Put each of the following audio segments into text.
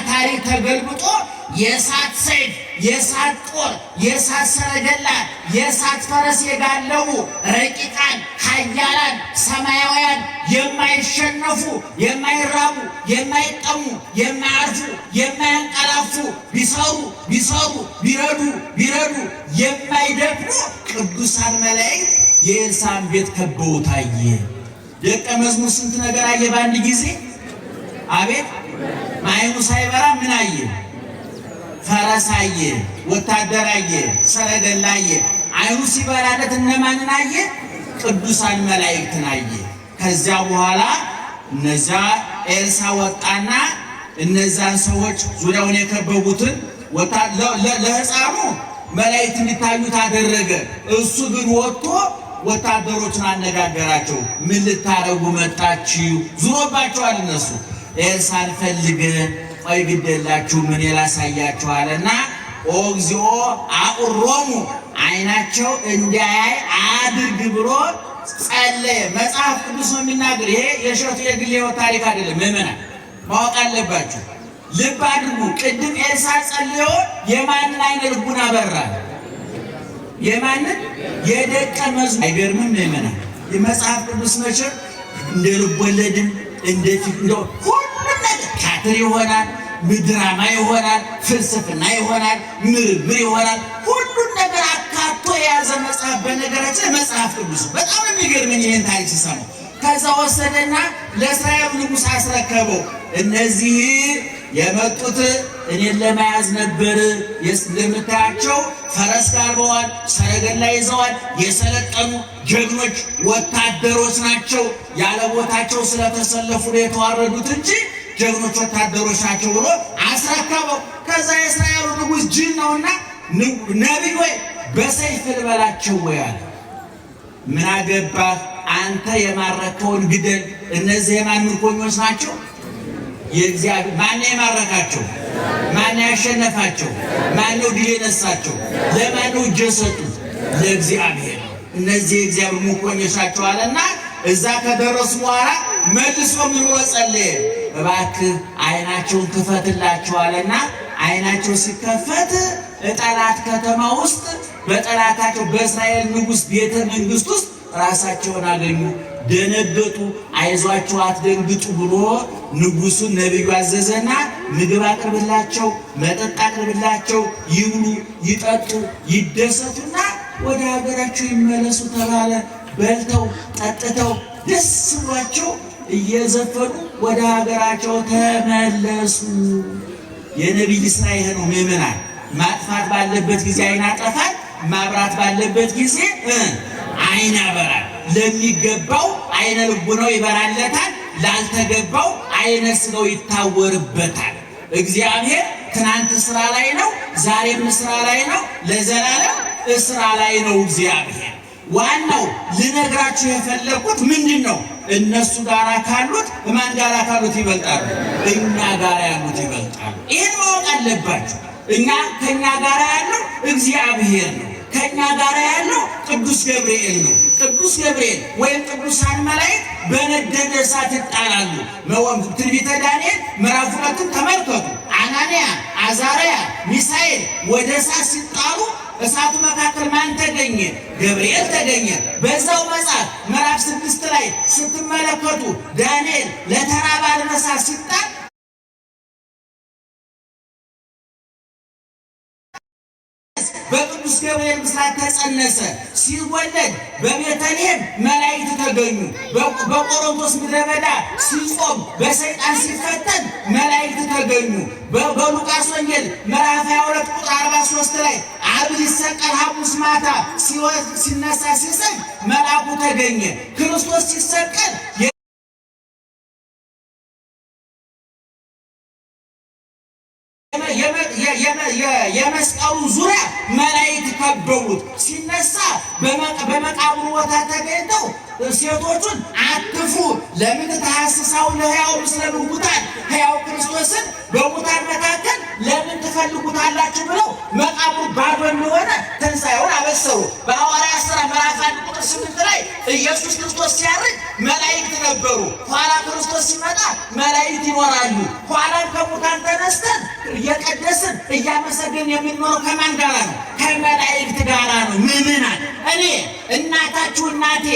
ታሪክ ተገልብጦ የእሳት ሰይፍ፣ የእሳት ጦር፣ የእሳት ሰረገላ፣ የእሳት ፈረስ የጋለቡ ረቂቃን ኃያላን ሰማያውያን የማይሸነፉ የማይራቡ የማይጠሙ የማያርፉ የማያንቀላፉ ቢሰሩ ቢረዱ የማይደክሙ ቅዱሳን መላእክት የኤልሳዕን ቤት ከበው ታየ። ደቀ መዝሙር ስንት ነገር አየ በአንድ ጊዜ። አቤት አይኑ ሳይበራ ምን አየ? ፈረስ አየ፣ ወታደር አየ፣ ሰረገላ አየ። አይኑ ሲበራለት እነማንን አየ? ቅዱሳን መላእክትን አየ። ከዚያ በኋላ እነዛ ኤልሳዕ ወጣና እነዛን ሰዎች ዙሪያውን የከበቡትን ለሕፃኑ መላእክት እንዲታዩት አደረገ። እሱ ግን ወጥቶ ወታደሮችን አነጋገራቸው። ምን ልታረጉ መጣችሁ? ዙሮባቸዋል እነሱ። ኤልሳዕን ፈልገን ቆይ ግደላችሁ ምን ላሳያችሁ አለና ኦ እግዚኦ አቁሮሙ አይናቸው እንዲያይ አድርግ ብሎ ጸለየ። መጽሐፍ ቅዱስ ነው የሚናገር። ይሄ የእሸቱ የግል ሕይወት ታሪክ አይደለም። ምዕመናን ማወቅ አለባችሁ። ልብ አድርጉ። ቅድም ኤልሳዕ ጸልዮ የማንን አይነ ልቡን አበራ? የማንን? የደቀ መዝሙር። አይገርምም ምዕመናን? የመጽሐፍ ቅዱስ መቼም እንደ ልብ ወለድም እንደ ፊት እንደው ሁሉም ነገር ካትር ይሆናል፣ ድራማ ይሆናል፣ ፍልስፍና ይሆናል፣ ምርምር ይሆናል። ሁሉም ነገር አካቶ የያዘ መጽሐፍ በነገራችን መጽሐፍ ቅዱስ በጣም የሚገርመኝ ይህን ታሪክ ሲሰማ። ከዛ ወሰደና ለእስራኤል ንጉሥ አስረከበው። እነዚህ የመጡት እኔን ለመያዝ ነበር። እንደምታያቸው ፈረስ ጋልበዋል፣ ሰረገላ ይዘዋል። የሰለጠኑ ጀግኖች ወታደሮች ናቸው። ያለ ቦታቸው ስለተሰለፉ ነው የተዋረዱት እንጂ ጀግኖች ወታደሮች ናቸው ብሎ አስረከበው። ከዛ የእስራኤሉ ንጉሥ ጅል ነውና ነቢይ ወይ በሰይፍ ልበላቸው ወይ አለ። ምን አገባህ አንተ የማረከውን ግደል። እነዚህ የማን ምርኮኞች ናቸው? የእግዚአብሔር። ማን የማረካቸው? ማን ያሸነፋቸው? ማን ነው ድል የነሳቸው? ለማን ነው እጅ የሰጡት? ለእግዚአብሔር። እነዚህ የእግዚአብሔር ምርኮኞች ናቸው አለና እዛ ከደረሱ በኋላ መልሶ ምን ብሎ ጸለየ? እባክህ አይናቸውን ክፈትላቸው አለና አይናቸው ሲከፈት ጠላት ከተማ ውስጥ በጠላታቸው በእስራኤል ንጉሥ ቤተ መንግሥት ውስጥ ራሳቸውን አገኙ። ደነገጡ። አይዟቸው አትደንግጡ ብሎ ንጉሡን ነቢዩ አዘዘና ምግብ አቅርብላቸው፣ መጠጥ አቅርብላቸው፣ ይብሉ፣ ይጠጡ፣ ይደሰቱና ወደ ሀገራቸው ይመለሱ ተባለ። በልተው ጠጥተው ደስ ብሏቸው እየዘፈኑ ወደ ሀገራቸው ተመለሱ። የነቢይ ሥራ ይሄ ነው ምዕመናን። ማጥፋት ባለበት ጊዜ አይን ያጠፋል፣ ማብራት ባለበት ጊዜ አይን ያበራል። ለሚገባው አይነ ልቡናው ይበራለታል፣ ላልተገባው አይነ ሥጋው ይታወርበታል። እግዚአብሔር ትናንት ስራ ላይ ነው፣ ዛሬም ስራ ላይ ነው፣ ለዘላለም ስራ ላይ ነው እግዚአብሔር። ዋናው ልነግራችሁ የፈለኩት ምንድን ነው? እነሱ ጋር ካሉት ማን ጋር ካሉት ይበልጣሉ? እኛ ጋር ያሉት ይበልጣሉ። ይህን ማወቅ አለባችሁ። ከኛ ጋር ያለው እግዚአብሔር ነው። ከኛ ጋር ያለው ቅዱስ ገብርኤል ነው። ቅዱስ ገብርኤል ወይም ቅዱሳን መላእክት በነደደ እሳት ይጣላሉ። ትንቢተ ዳንኤል ምዕራፍ 2 ተመልከቱ። አናንያ፣ አዛርያ፣ ሚሳኤል ወደ እሳት ሲጣሉ እሳቱ መካከል ማን ተገኘ? ገብርኤል ተገኘ። በዛው መጽሐፍ ምዕራፍ 6 ላይ ስትመለከቱ ዳንኤል ለተራበ እሳት ሲጣል በቅዱስ ገብርኤል ምስራቅ ተጸነሰ። ሲወለድ በቤተልሔም መላእክት ተገኙ። በቆሮንቶስ ምድረ በዳ ሲጾም በሰይጣን ሲፈተን መላእክት ተገኙ። በሉቃስ ወንጌል ምዕራፍ 22 ቁጥር 43 ላይ ዓርብ ሲሰቀል ሐሙስ ማታ ሲነሳ ሲሰግድ መልአኩ ተገኘ። ክርስቶስ ሲሰቀል የመስቀሉ ዙሪያ መላእክት ከበቡት። ሲነሳ በመቃብሩ ቦታ ተገኝተው ሴቶቹን አትፍሩ፣ ለምን ተሐስሳው ለሕያው ምስለ ሙታን፣ ሕያው ክርስቶስን በሙታን መካከል ለምን ትፈልጉታላችሁ ብለው መቃብሩ ባዶ እንደሆነ ትንሣኤውን አበሰሩ። በሐዋርያት ሥራ ምዕራፍ 1 ቁጥር 8 ላይ ኢየሱስ ክርስቶስ ሲያርግ መላእክት ነበሩ። ኋላ ክርስቶስ ሲመጣ መላእክት ይኖራሉ። ኋላም ከሙታን ተነስተ እየቀደስን እያመሰገን የምንኖረው ከማን ጋር ነው? ከመላእክት ጋር ነው። ምእመናን እኔ እናታችሁ እናቴ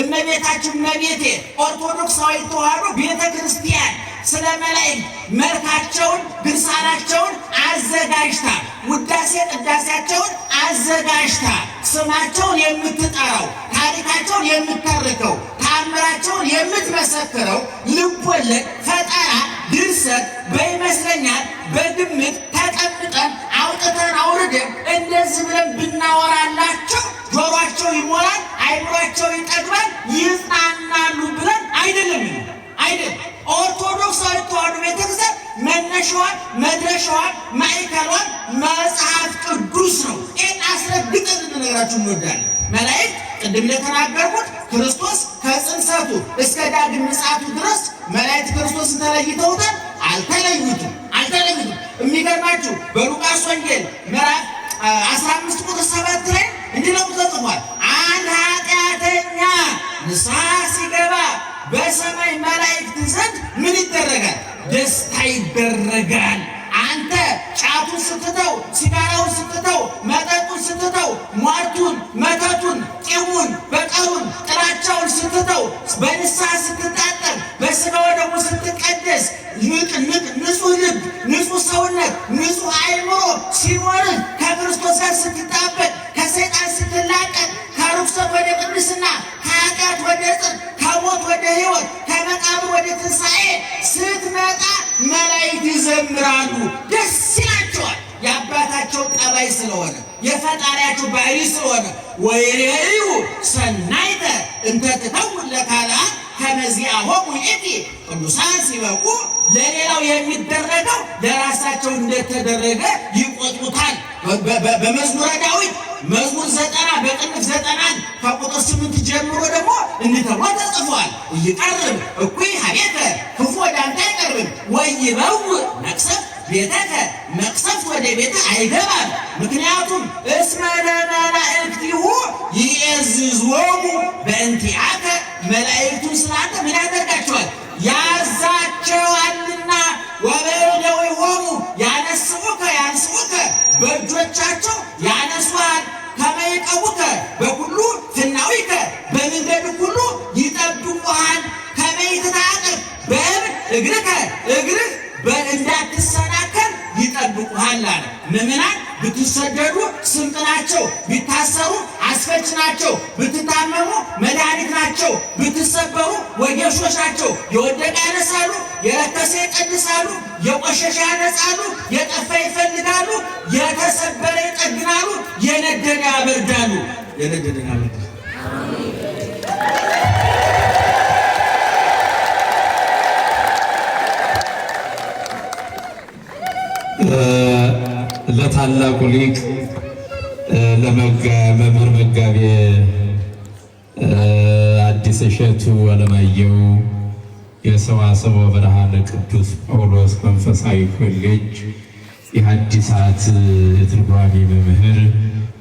እመቤታችሁ እመቤቴ ኦርቶዶክሳዊ ተዋሕዶ ቤተ ክርስቲያን ስለ መላእክት መልካቸውን ድርሳናቸውን አዘጋጅታ ውዳሴ ቅዳሴያቸውን አዘጋጅታ ስማቸውን የምትጠራው ታሪካቸውን የምትተርከው ተአምራቸውን የምትመሰክረው ልቦለድ ፈጠራ ድርሰት በይመስለኛል በግምት ተቀምጠን አውጥተን አውርደን እንደዚህ ብለን ብናወራላቸው ጆሯቸው ይሞላል፣ አይምሯቸው ይጠግባል፣ ይጽናናሉ ብለን አይደለም። ኦርቶዶክሳዊ ተዋሕዶ ቤተክርስቲያን መነሻዋን መድረሻዋን ማዕከሏን መጽሐፍ ቅዱስ ነው። ይህን አስረግጠን ልንነግራችሁ እንወዳለን። መላእክት ቅድም እንደተናገርኩት ክርስቶስ ከጽንሰቱ እስከ ዳግም ምጽአቱ ድረስ መላእክት ክርስቶስን ተለይተውታል? አልተለዩትም። የሚገርማችሁ በሉቃስ ወንጌል ምዕራፍ 15 ቁጥር 7 ላይ እንዲህ ነው ተጽፏል። አንድ ኃጢአተኛ ንስሐ ሲገባ በሰማይ መላእክት ዘንድ ምን ይደረጋል? ደስታ ይደረጋል። አንተ ጫቱን ስትተው፣ ሲጋራውን ስትተው፣ መጠጡን ስትተው፣ ሟርቱን፣ መተቱን፣ ቂሙን፣ በቀሉን፣ ጥላቻውን ስትተው፣ በንስሐ ስትታጠብ፣ በሥጋ ወደሙ ስትቀደስ፣ ንጹሕ ልብ፣ ንጹሕ ሰውነት፣ ንጹሕ አእምሮ ሲኖርህ ከክርስቶስ ጋር ስትጣበቅ፣ ከሰይጣን ስትላቀቅ፣ ከርኩሰት ወደ ቅድስና፣ ከኃጢአት ወደ ጽድቅ፣ ከሞት ወደ ሕይወት፣ ከመቃብር ወደ ትንሣኤ ስትመጣ መላእክት ይዘምራሉ፣ ደስ ይላቸዋል። የአባታቸው ጠባይ ስለሆነ የፈጣሪያቸው ባህሪ ስለሆነ ወይሬዩ ሰናይተ እንተ ትከውን ለካልአን ከመዚአሆሙ ይእቲ ቅዱሳን ሲበቁ ለሌላው የሚደረገው ለራሳቸው እንደተደረገ ይቆጥሩታል። በመዝሙረ ዳዊት መዝሙር 90 በቅንፍ 90 ከቁጥር 8 ጀምሮ ደግሞ እንዲህ ተብሎ ተጽፏል። ይቀርብ እኩይ ሀቤከ ክፉ ወደ አንተ አይቀርብም፣ ወይበውእ መቅሰፍት ቤተከ መቅሰፍት ወደ ቤትህ አይገባም። ምክንያቱም እስመ ለመላእክቲሁ ይእዝዝዎሙ በእንቲአከ መላእክቱን ስላንተ ምን ያደርጋቸዋል? ያዛቸዋልና። ወበእደዊሆሙ ያነስኡከ በእጆቻቸው ያነሱሃል። ከመ ይቀቡከ በኩሉ ፍናዊከ በመንገድ ሁሉ ይጠብቁሃል። ከመ ይትታቀብ በእብን እግርህ እንዳትሰናከል ይጠብቁሃል አለ። ምዕመናን ብትሰደዱ ስንቅ ናቸው፣ ቢታሰሩ አስፈች ናቸው፣ ብትታመሙ መድኃኒት ናቸው፣ ብትሰበሩ ወጌሾች ናቸው። የወደቀ ያነሳሉ፣ የረከሰ ይቀድሳሉ፣ የቆሸሸ ያነጻሉ፣ የጠፋ ይፈልጋሉ፣ የተሰበረ ይጠግናሉ፣ የነደደ ያበርዳሉ። ለታላቁ ሊቅ መምህር መጋቤ ሐዲስ እሸቱ አለማየሁ የሰዋስወ ብርሃን ቅዱስ ጳውሎስ መንፈሳዊ ኮሌጅ የሐዲሳት የትርጓሜ መምህር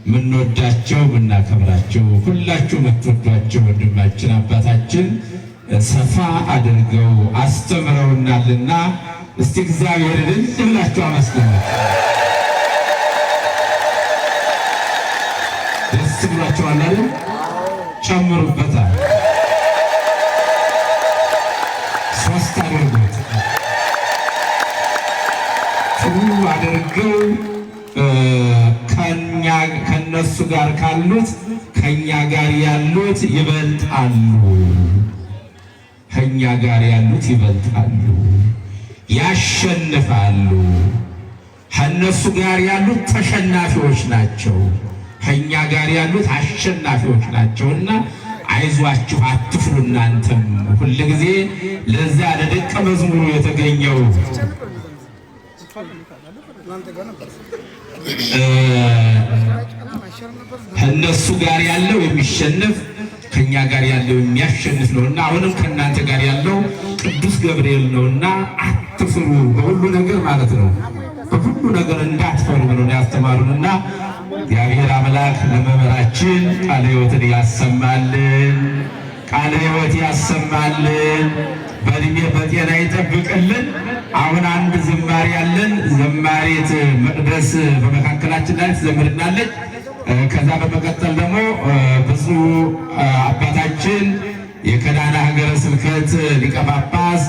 ምንወዳቸው ምናከብራቸው ሁላችሁ የምትወዷቸው ወንድማችን አባታችን ሰፋ አድርገው አስተምረውናልና እስቲ እግዚአብሔርን እንድብላችሁ አመስግኑት። ደስ ብሏችኋል አይደል? ጨምሩበታል። ሶስት አድርጉት። ጥሩ አድርገው ከነሱ ጋር ካሉት ከኛ ጋር ያሉት ይበልጣሉ። ከኛ ጋር ያሉት ይበልጣሉ፣ ያሸንፋሉ። ከነሱ ጋር ያሉት ተሸናፊዎች ናቸው፣ ከኛ ጋር ያሉት አሸናፊዎች ናቸውና አይዟችሁ አትፍሩ። እናንተም ሁልጊዜ ለዛ ለደቀ መዝሙሩ የተገኘው ከነሱ ጋር ያለው የሚሸነፍ ከኛ ጋር ያለው የሚያሸንፍ ነውና አሁንም ከእናንተ ጋር ያለው ቅዱስ ገብርኤል ነውና አትፍሩ፣ በሁሉ ነገር ማለት ነው። በሁሉ ነገር እንዳትፈሩ ብለው ያስተማሩንና እግዚአብሔር አምላክ ለመምህራችን ቃለ ሕይወትን ያሰማልን፣ ቃለ ሕይወት ያሰማልን። በእድሜ በጤና ይጠብቅልን። አሁን አንድ ዝማሬ ያለን ዘማሪት መቅደስ በመካከላችን ላይ ትዘምርናለች። ከዛ በመቀጠል ደግሞ ብፁዕ አባታችን የከዳና ሀገረ ስብከት ሊቀ ጳጳስ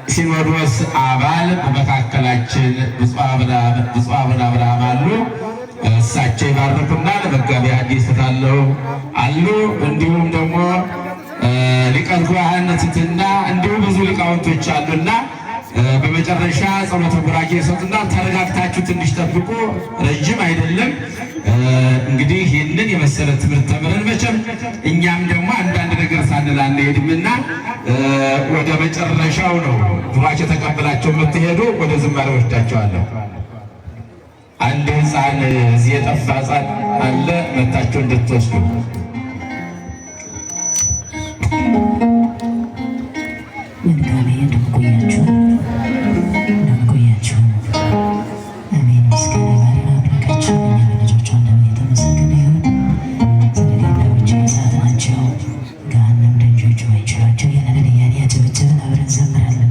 የሲኖዶስ አባል በመካከላችን ብፁዕ አቡነ አብርሃም አሉ። እሳቸው ይባረኩና ለመጋቢ ሐዲስ ፍታለው አሉ። እንዲሁም ደግሞ ሊቀ ጉባኤ ትሕትና እንዲሁም ብዙ ሊቃውንቶች አሉና በመጨረሻ ጸሎተ ቡራኬ ይሰጡና ተረጋግታችሁ ትንሽ ጠብቁ። ረጅም አይደለም። እንግዲህ ይህንን የመሰለ ትምህርት ተምረን መቼም እኛም ደግሞ አንዳንድ ነገር ሳንል አንሄድምና ወደ መጨረሻው ነው ቡራኬ ተቀብላቸው የምትሄዱ። ወደ ዝማሬ ወስዳቸዋለሁ። አንድ ሕፃን እዚህ የጠፋ ሕፃን አለ፣ መታቸው እንድትወስዱ። መልካም እንደምቆያችሁ አሜን። ምስጋና ይግባን አምላካችን እኛ በልጆቿ እንደምን የተመሰገነ ይሁን። ስለሌላዎች እሳት ናቸው ገሃነም ደጆች ማይችሏቸው እያለን እያን ያጨበጨብን አብረን እንዘምራለን።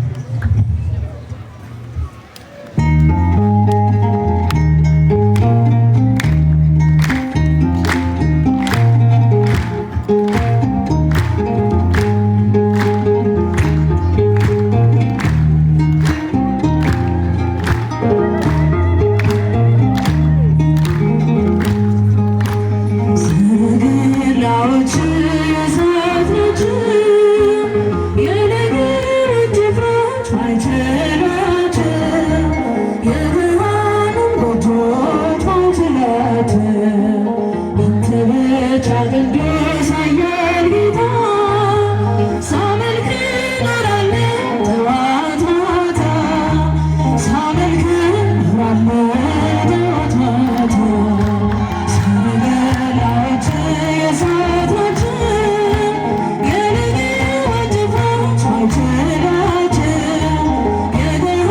Yeah.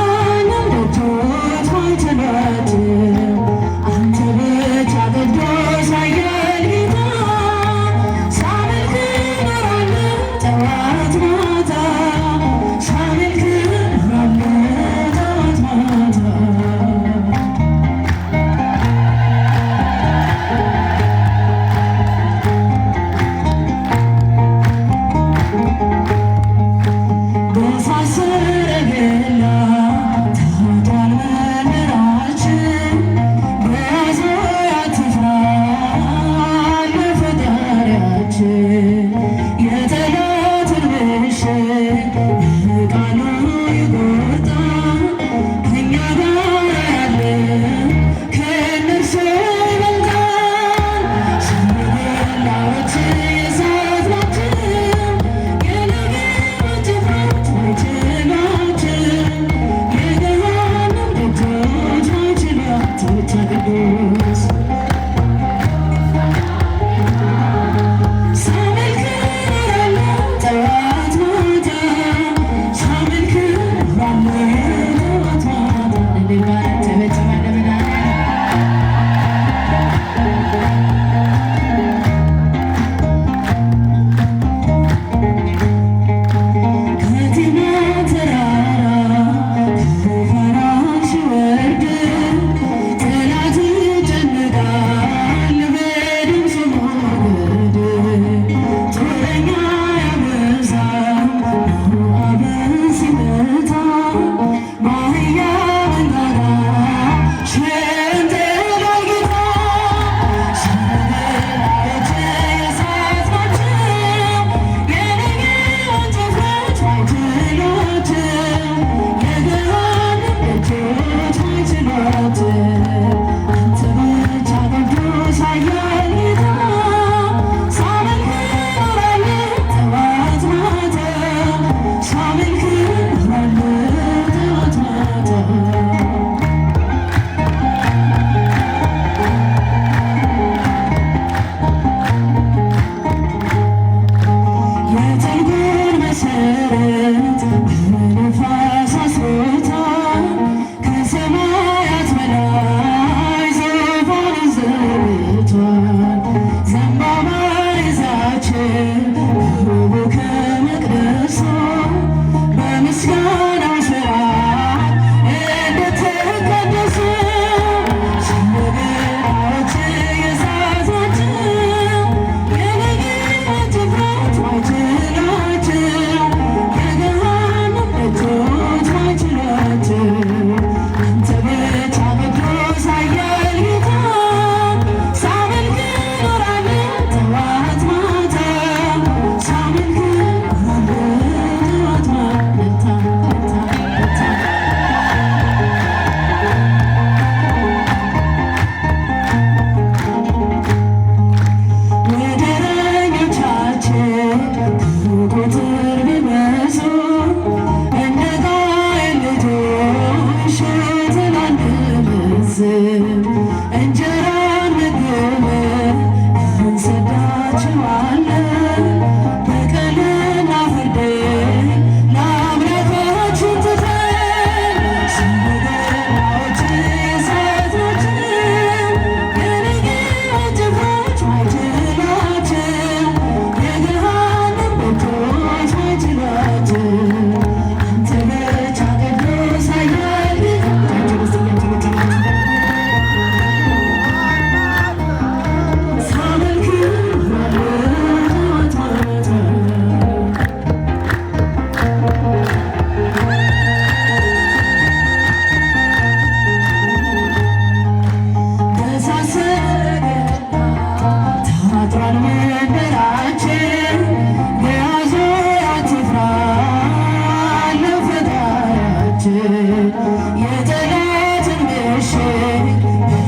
የጠላትን ምሽግ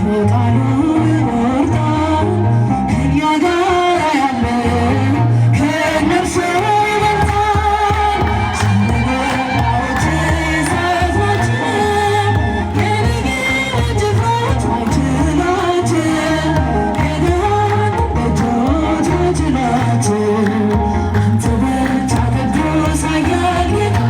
በቃሉ ይወርዳል። ከእኛ ጋር ያለ ከእነርሱ ይበልጣል። ስንበላው ትእዛዝ ናቸው የነቢያት ጭፍሮች ናቸው። የገሃነም ደጆች ናቸው። አንተ ብቻ ቅዱስ ኃያል ጌታ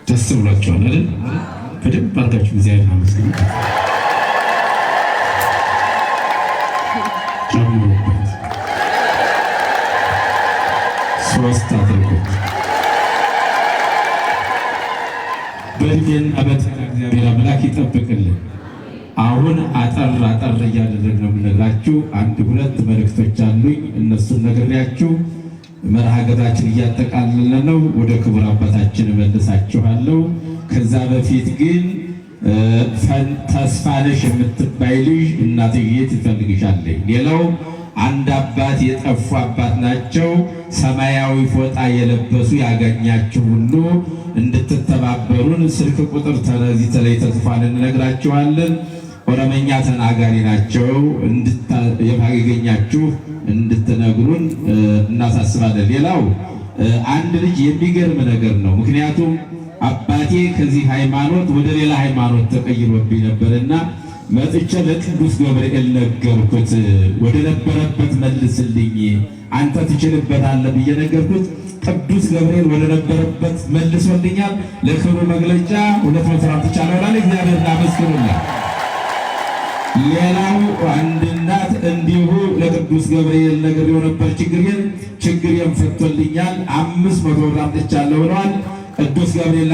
ደስ ብሏቸዋል አይደል? በደንብ አድርጋችሁ እግዚአብሔር ይመስገን። ጨምሩበት፣ ሶስት አድርጉት። በእድሜና በጤና እግዚአብሔር አምላክ ይጠብቅልን። አሁን አጠር እያደረግን ነው የምነግራችሁ። አንድ ሁለት መልእክቶች አሉኝ። እነሱን ነግሬያችሁ መርሃ ግብራችን እያጠቃለለ ነው። ወደ ክቡር አባታችን እመልሳችኋለሁ። ከዛ በፊት ግን ተስፋነሽ የምትባይ ልጅ እናትዬ ትፈልግሻለች። ሌላው አንድ አባት የጠፉ አባት ናቸው። ሰማያዊ ፎጣ የለበሱ ያገኛችሁ ሁሉ እንድትተባበሩን ስልክ ቁጥር ተነዚህ ተለይ ተጽፏል እንነግራችኋለን። ኦሮመኛ ተናጋሪ ናቸው። ያገኛችሁ እንድትነግሩን እናሳስባለን። ሌላው አንድ ልጅ የሚገርም ነገር ነው። ምክንያቱም አባቴ ከዚህ ሃይማኖት ወደ ሌላ ሃይማኖት ተቀይሮብኝ ነበርና መጥቼ ለቅዱስ ገብርኤል ነገርኩት። ወደ ነበረበት መልስልኝ፣ አንተ ትችልበታለህ ብዬ ነገርኩት። ቅዱስ ገብርኤል ወደ ነበረበት መልሶልኛል። ለክብሩ መግለጫ 200 አምጥቻለሁ። እግዚአብሔር እናመስግኑላት። ሌላው አንድ እናት እንዲሁ ለቅዱስ ገብርኤል ነግሬው ነበር ችግሬን ፈቶልኛል፣ 500 ብር አምጥቻለሁ ብለዋል። ቅዱስ ገብርኤል